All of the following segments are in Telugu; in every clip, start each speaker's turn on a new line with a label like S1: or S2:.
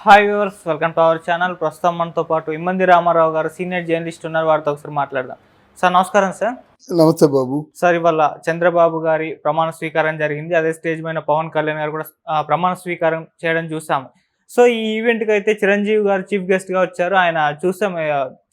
S1: Hi viewers, welcome to our channel. ప్రస్తుతం మనతో పాటు ఇమ్మంది రామారావు గారు సీనియర్ జర్నలిస్ట్ ఉన్నారు. వారితో ఒకసారి మాట్లాడదాం. సార్ నమస్కారం. సార్
S2: నమస్తే బాబు.
S1: సార్ ఇవాళ చంద్రబాబు గారి ప్రమాణ స్వీకారం జరిగింది. అదే స్టేజ్ పైన పవన్ కళ్యాణ్ గారు కూడా ప్రమాణ స్వీకారం చేయడం చూసాము. సో ఈ ఈవెంట్కి అయితే చిరంజీవి గారు చీఫ్ గెస్ట్గా వచ్చారు. ఆయన చూసాం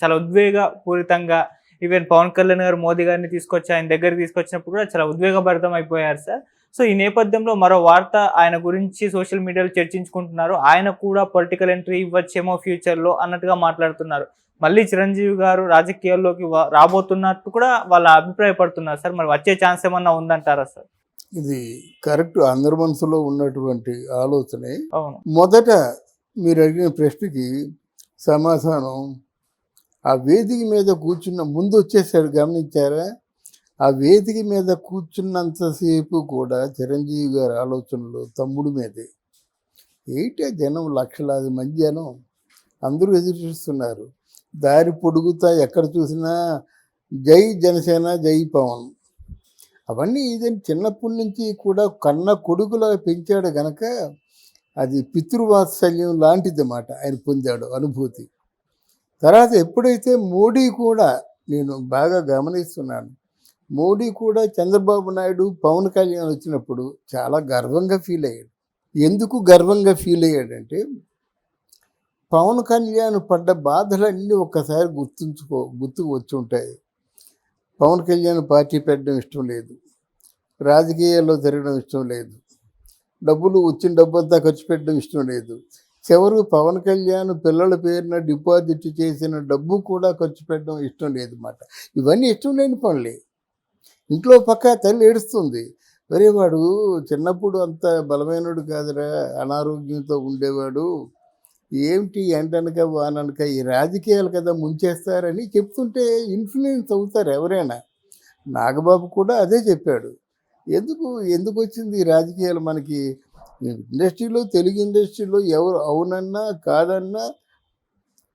S1: చాలా ఉద్వేగపూరితంగా ఈవెన్ పవన్ కళ్యాణ్ గారు మోదీ గారిని తీసుకొచ్చి ఆయన దగ్గరికి తీసుకొచ్చినప్పుడు కూడా చాలా ఉద్వేగభరితం అయిపోయారు సార్. సో ఈ నేపథ్యంలో మరో వార్త ఆయన గురించి సోషల్ మీడియాలో చర్చించుకుంటున్నారు. ఆయన కూడా పొలిటికల్ ఎంట్రీ ఇవ్వచ్చేమో ఫ్యూచర్లో అన్నట్టుగా మాట్లాడుతున్నారు. మళ్ళీ చిరంజీవి గారు రాజకీయాల్లోకి రాబోతున్నట్టు కూడా వాళ్ళ అభిప్రాయపడుతున్నారు సార్. మరి వచ్చే ఛాన్స్ ఏమన్నా ఉందంటారా సార్?
S2: ఇది కరెక్ట్, అందరి మనసులో ఉన్నటువంటి ఆలోచనే.
S1: అవును.
S2: మొదట మీరు అడిగిన ప్రశ్నకి సమాధానం, ఆ వేదిక మీద కూర్చున్న ముందు వచ్చేసాడు, గమనించారా? ఆ వేదిక మీద కూర్చున్నంతసేపు కూడా చిరంజీవి గారి ఆలోచనలు తమ్ముడి మీదే. ఏంటే జనం, లక్షలాది మంది జనం అందరూ ఎదురు చూస్తున్నారు. దారి పొడుగుతా ఎక్కడ చూసినా జై జనసేన, జై పవన్. అవన్నీ ఇదని చిన్నప్పటి నుంచి కూడా కన్న కొడుకులా పెంచాడు గనక అది పితృవాత్సల్యం లాంటిది మాట ఆయన పొందాడు అనుభూతి. తర్వాత ఎప్పుడైతే మోడీ కూడా, నేను బాగా గమనిస్తున్నాను, మోడీ కూడా చంద్రబాబు నాయుడు పవన్ కళ్యాణ్ వచ్చినప్పుడు చాలా గర్వంగా ఫీల్ అయ్యాడు. ఎందుకు గర్వంగా ఫీల్ అయ్యాడంటే, పవన్ కళ్యాణ్ పడ్డ బాధలన్నీ ఒక్కసారి గుర్తుకు వచ్చి ఉంటాయి. పవన్ కళ్యాణ్ పార్టీ పెట్టడం ఇష్టం లేదు, రాజకీయాల్లో తిరగడం ఇష్టం లేదు, వచ్చిన డబ్బంతా ఖర్చు పెట్టడం ఇష్టం లేదు, చివరికి పవన్ కళ్యాణ్ పిల్లల పేరున డిపాజిట్ చేసిన డబ్బు కూడా ఖర్చు పెట్టడం ఇష్టం లేదు అన్నమాట. ఇవన్నీ ఇష్టం లేని పనులే. ఇంట్లో పక్క తల్లి ఏడుస్తుంది, వరే వాడు చిన్నప్పుడు అంత బలమైనడు కాదురా, అనారోగ్యంతో ఉండేవాడు, ఏమిటి ఎండనక వాననక ఈ రాజకీయాలు కదా ముంచేస్తారని చెప్తుంటే ఇన్ఫ్లుయెన్స్ అవుతారు ఎవరైనా. నాగబాబు కూడా అదే చెప్పాడు. ఎందుకు వచ్చింది ఈ రాజకీయాలు మనకి? ఇండస్ట్రీలో, తెలుగు ఇండస్ట్రీలో ఎవరు అవునన్నా కాదన్నా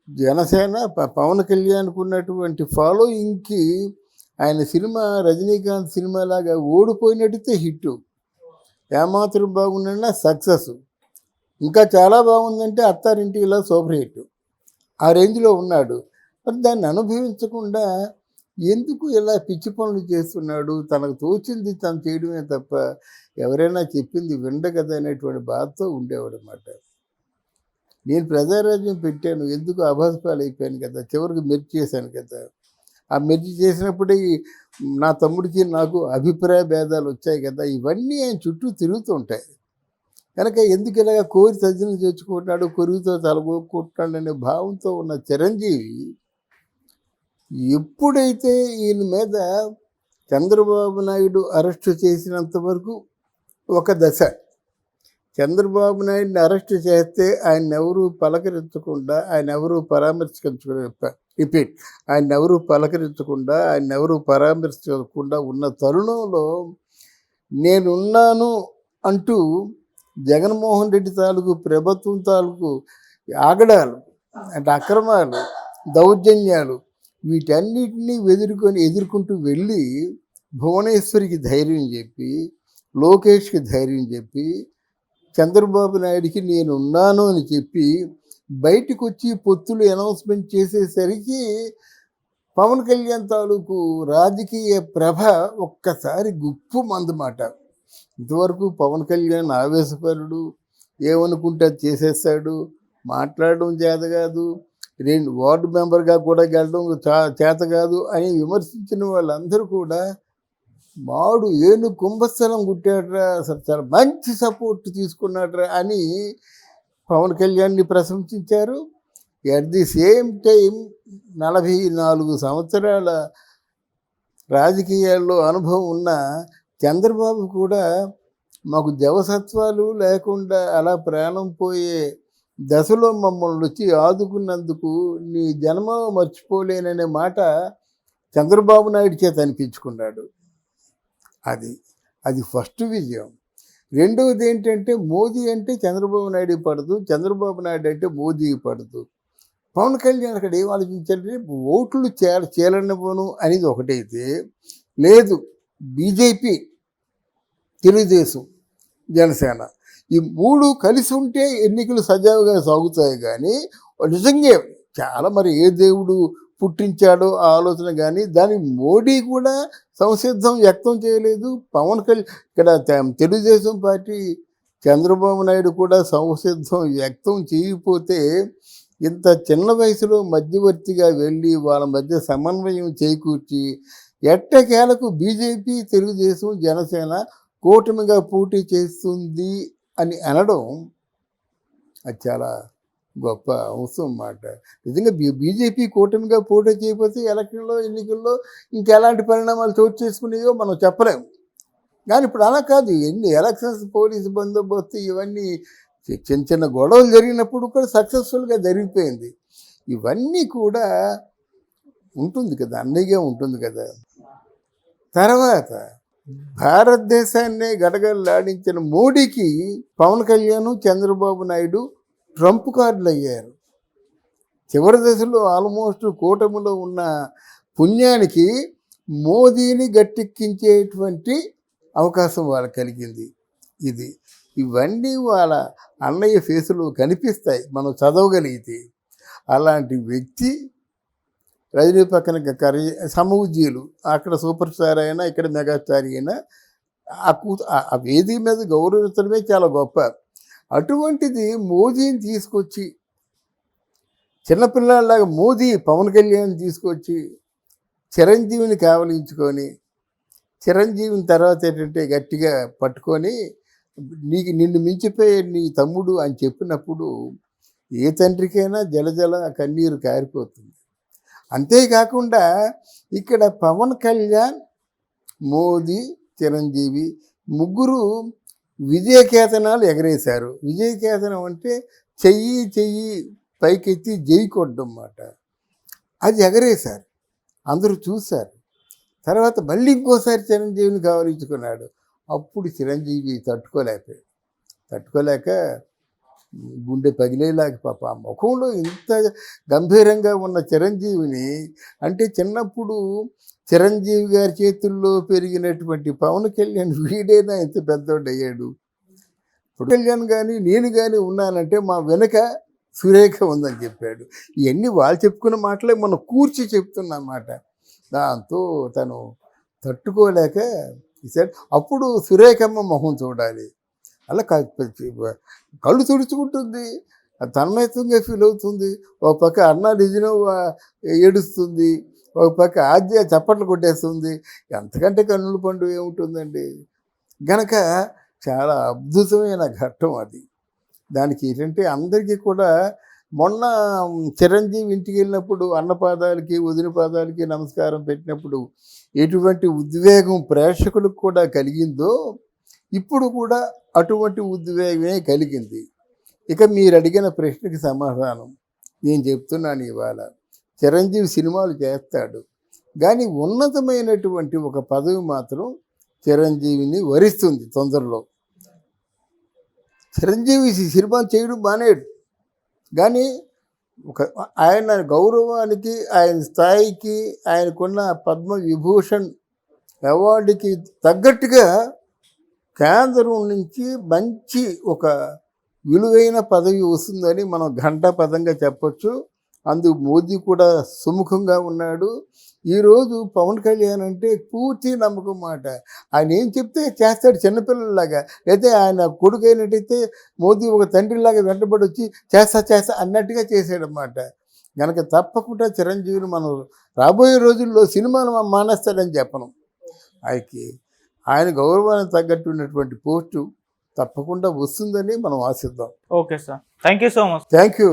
S2: జనసేన పవన్ కళ్యాణ్కు ఉన్నటువంటి ఫాలోయింగ్కి ఆయన సినిమా రజనీకాంత్ సినిమా లాగా ఓడిపోయినట్టయితే హిట్, ఏమాత్రం బాగుందన్నా సక్సెస్, ఇంకా చాలా బాగుందంటే అత్తారింటి ఇలా సూపర్ హిట్, ఆ రేంజ్లో ఉన్నాడు. మరి దాన్ని అనుభవించకుండా ఎందుకు ఇలా పిచ్చి పనులు చేస్తున్నాడు? తనకు తోచింది తను చేయడమే తప్ప ఎవరైనా చెప్పింది విండ కదా అనేటువంటి బాధతో ఉండేవాడు అన్నమాట. నేను ప్రజారాజ్యం పెట్టాను, ఎందుకు అభాసపాలు అయిపోయాను కదా, చివరికి మెర్చి చేశాను కదా. ఆ మెర్చి చేసినప్పుడే నా తమ్ముడికి నాకు అభిప్రాయ భేదాలు వచ్చాయి కదా. ఇవన్నీ ఆయన చుట్టూ తిరుగుతూ ఉంటాయి కనుక ఎందుకు ఇలాగ కోరి సజ్జలు చేర్చుకుంటున్నాడు, కొరుగుతో తలగొక్కుంటున్నాడు అనే భావంతో ఉన్న చిరంజీవి ఎప్పుడైతే ఈయన మీద చంద్రబాబు నాయుడు అరెస్టు చేసినంత వరకు ఒక దశ, చంద్రబాబు నాయుడిని అరెస్ట్ చేస్తే ఆయన ఎవరు పలకరించకుండా, ఆయన ఎవరు పరామర్శించకుండా ఉన్న తరుణంలో నేనున్నాను అంటూ జగన్మోహన్ రెడ్డి తాలూకు ప్రభుత్వం తాలూకు ఆగడాలు అంటే అక్రమాలు, దౌర్జన్యాలు వీటన్నిటినీ ఎదుర్కొంటూ వెళ్ళి భువనేశ్వరికి ధైర్యం చెప్పి, లోకేష్కి ధైర్యం చెప్పి, చంద్రబాబు నాయుడికి నేను ఉన్నాను అని చెప్పి బయటకు వచ్చి పొత్తులు అనౌన్స్మెంట్ చేసేసరికి పవన్ కళ్యాణ్ తాలూకు రాజకీయ ప్రభ ఒక్కసారి గుప్పు మందమాట. ఇంతవరకు పవన్ కళ్యాణ్ ఆవేశపరుడు, ఏమనుకుంటే అది చేసేస్తాడు, మాట్లాడడం చేత కాదు, వార్డు మెంబర్గా కూడా గెలడం చేత కాదు అని విమర్శించిన వాళ్ళందరూ కూడా మాడు ఏను కుంభస్థలం కుట్టాడ్రా, అసలు చాలా మంచి సపోర్ట్ తీసుకున్నాడ్రా అని పవన్ కళ్యాణ్ని ప్రశంసించారు. ఎట్ ది సేమ్ టైం 44 సంవత్సరాల రాజకీయాల్లో అనుభవం ఉన్న చంద్రబాబు కూడా మాకు జవసత్వాలు లేకుండా అలా ప్రాణం పోయే దశలో మమ్మల్ని వచ్చి ఆదుకున్నందుకు నీ జన్మ మర్చిపోలేననే మాట చంద్రబాబు నాయుడు చేత అనిపించుకున్నాడు. అది ఫస్ట్ విజయం. రెండవది ఏంటంటే, మోదీ అంటే చంద్రబాబు నాయుడు పడదు, చంద్రబాబు నాయుడు అంటే మోదీ పడదు. పవన్ కళ్యాణ్ అక్కడ ఏం ఆలోచించారంటే ఓట్లు చేలనివ్వను అనేది ఒకటైతే, లేదు బీజేపీ, తెలుగుదేశం, జనసేన ఈ 3 కలిసి ఉంటే ఎన్నికలు సజావుగా సాగుతాయి కానీ నిజంగా చాలా మరి ఏ దేవుడు పుట్టించాడో ఆ ఆలోచన కానీ దాన్ని మోడీ కూడా సంసిద్ధం వ్యక్తం చేయలేదు. పవన్ కళ్యాణ్ ఇక్కడ తెలుగుదేశం పార్టీ చంద్రబాబు నాయుడు కూడా సంసిద్ధం వ్యక్తం చేయకపోతే ఇంత చిన్న వయసులో మధ్యవర్తిగా వెళ్ళి వాళ్ళ మధ్య సమన్వయం చేకూర్చి ఎట్టకేలకు బీజేపీ, తెలుగుదేశం, జనసేన కూటమిగా పోటీ చేస్తుంది అని అనడం అది చాలా గొప్ప అంశం అన్నమాట. నిజంగా బీజేపీ కూటమిగా పోటీ చేయకపోతే ఎన్నికల్లో ఇంకెలాంటి పరిణామాలు చోటు చేసుకునేవో మనం చెప్పలేము. కానీ ఇప్పుడు అలా కాదు. ఎన్ని ఎలక్షన్స్, పోలీసు బందోబస్తు ఇవన్నీ చిన్న చిన్న గొడవలు జరిగినప్పుడు కూడా సక్సెస్ఫుల్గా జరిగిపోయింది. ఇవన్నీ కూడా ఉంటుంది కదా, అన్నయ్యగా ఉంటుంది కదా. తర్వాత భారతదేశాన్ని గడగడలాడించిన మోడీకి పవన్ కళ్యాణ్, చంద్రబాబు నాయుడు ట్రంప్ కార్డులు అయ్యారు. చివరి దశలో ఆల్మోస్ట్ కూటమిలో ఉన్న పుణ్యానికి మోదీని గట్టెక్కించేటువంటి అవకాశం వాళ్ళకి కలిగింది. ఇవన్నీ వాళ్ళ అన్నయ్య ఫేసులో కనిపిస్తాయి మనం చదవగలిగితే. అలాంటి వ్యక్తి రజనీ పక్కన సమూజీలు, అక్కడ సూపర్ స్టార్ అయినా ఇక్కడ మెగాస్టార్ అయినా ఆ వేదిక మీద గౌరవించడమే చాలా గొప్ప. అటువంటిది మోదీని తీసుకొచ్చి చిన్నపిల్లలాగా పవన్ కళ్యాణ్ తీసుకొచ్చి చిరంజీవిని కావలించుకొని చిరంజీవిని తర్వాత ఏంటంటే గట్టిగా పట్టుకొని నిన్ను మించిపోయే నీ తమ్ముడు అని చెప్పినప్పుడు ఏ తండ్రికైనా జలజల కన్నీరు కారిపోతుంది. అంతేకాకుండా ఇక్కడ పవన్ కళ్యాణ్, మోదీ, చిరంజీవి ముగ్గురు విజయకేతనాలు ఎగరేశారు. విజయకేతనం అంటే చెయ్యి పైకెత్తి జై కొట్టడం అన్నమాట. అది ఎగరేశారు, అందరూ చూశారు. తర్వాత మళ్ళీ ఇంకోసారి చిరంజీవిని గౌరవించుకున్నాడు. అప్పుడు చిరంజీవి తట్టుకోలేక గుండె పగిలేలాగా పాప ఆ ముఖంలో ఇంత గంభీరంగా ఉన్న చిరంజీవిని, అంటే చిన్నప్పుడు చిరంజీవి గారి చేతుల్లో పెరిగినటువంటి పవన్ కళ్యాణ్ వీడైనా ఎంత పెద్దోడు అయ్యాడు. ఇప్పుడు కళ్యాణ్ కానీ నేను కానీ ఉన్నానంటే మా వెనుక సురేఖ ఉందని చెప్పాడు. ఇవన్నీ వాళ్ళు చెప్పుకున్న మాటలే మనం కూర్చి చెప్తున్నమాట. దాంతో తను తట్టుకోలేక ఈసారి అప్పుడు సురేఖమ్మ మొహం చూడాలి. అలా కళ్ళు తుడుచుకుంటుంది, తన్మయత్వంగా ఫీల్ అవుతుంది. ఒక పక్క అన్నా నిజనో ఏడుస్తుంది, ఒక పక్క ఆద్య చప్పట్లు కొట్టేస్తుంది. ఎంతకంటే కన్నుల పండు ఏముంటుందండి. గనక చాలా అద్భుతమైన ఘట్టం అది. దానికి ఏంటంటే అందరికీ కూడా మొన్న చిరంజీవి ఇంటికి వెళ్ళినప్పుడు అన్నపాదాలకి, వదిన పాదాలకి నమస్కారం పెట్టినప్పుడు ఎటువంటి ఉద్వేగం ప్రేక్షకులకు కూడా కలిగిందో ఇప్పుడు కూడా అటువంటి ఉద్వేగమే కలిగింది. ఇక మీరు అడిగిన ప్రశ్నకి సమాధానం నేను చెప్తున్నాను ఇవాళ. చిరంజీవి సినిమాలు చేస్తాడు, కానీ ఉన్నతమైనటువంటి ఒక పదవి మాత్రం చిరంజీవిని వరిస్తుంది తొందరలో. చిరంజీవి సినిమాలు చేయడం మానేడు, కానీ ఆయన గౌరవానికి, ఆయన స్థాయికి, ఆయనకున్న పద్మవిభూషణ్ అవార్డుకి తగ్గట్టుగా కేంద్రం నుంచి మంచి ఒక విలువైన పదవి వస్తుందని మనం ఘంటాపదంగా చెప్పొచ్చు. అందుకు మోదీ కూడా సుముఖంగా ఉన్నాడు. ఈరోజు పవన్ కళ్యాణ్ అంటే పూర్తి నమ్మకం మాట. ఆయన ఏం చెప్తే చేస్తాడు చిన్నపిల్లలాగా. అయితే ఆయన కొడుకు అయినట్టయితే మోదీ ఒక తండ్రిలాగా వెంటబడి వచ్చి చేస్తా అన్నట్టుగా చేసాడన్నమాట. కనుక తప్పకుండా చిరంజీవిని మనం రాబోయే రోజుల్లో సినిమాను మానేస్తాడని చెప్పను. ఆయన గౌరవానికి తగ్గట్టున్నటువంటి పోస్టు తప్పకుండా వస్తుందని మనం ఆశిద్దాం.
S1: Okay sir, thank you so much.
S2: Thank you.